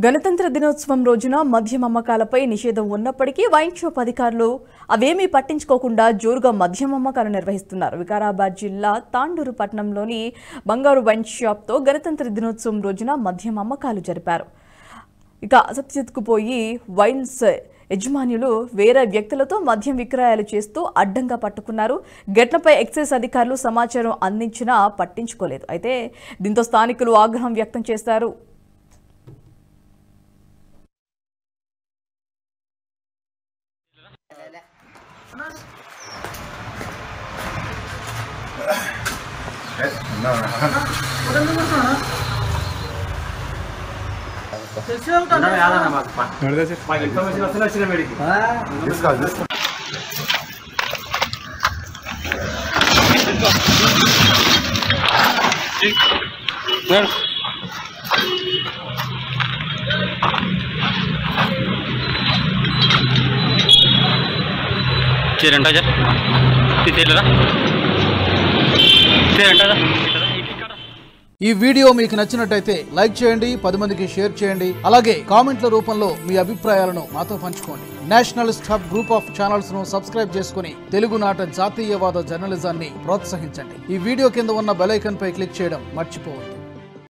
గణతంత్ర దినోత్సవం రోజున మద్యం అమ్మకాలపై నిషేధం ఉన్నప్పటికీ వైన్ షాప్ అధికారులు అవేమీ పట్టించుకోకుండా జోరుగా మద్యం అమ్మకాలు నిర్వహిస్తున్నారు. వికారాబాద్ జిల్లా తాండూరు పట్టణంలోని బంగారు వైన్ షాప్తో గణతంత్ర దినోత్సవం రోజున మద్యం అమ్మకాలు జరిపారు. ఇక అసత్యతకుపోయి వైన్స్ యజమానులు వేరే వ్యక్తులతో మద్యం విక్రయాలు చేస్తూ అడ్డంగా పట్టుకున్నారు. ఘటనపై ఎక్సైజ్ అధికారులు సమాచారం అందించినా పట్టించుకోలేదు. అయితే దీంతో స్థానికులు ఆగ్రహం వ్యక్తం చేశారు. ఈ వీడియో మీకు నచ్చినట్టయితే లైక్ చేయండి, 10 మందికి షేర్ చేయండి. అలాగే కామెంట్ల రూపంలో మీ అభిప్రాయాలను మాతో పంచుకోండి. Nationalist hub group of channels ను సబ్స్క్రైబ్ చేసుకుని తెలుగునాట జాతీయవాద జర్నలిజాన్ని ప్రోత్సహించండి. ఈ వీడియో కింద ఉన్న బెల్ ఐకాన్ పై క్లిక్ చేయడం మర్చిపోవద్దు.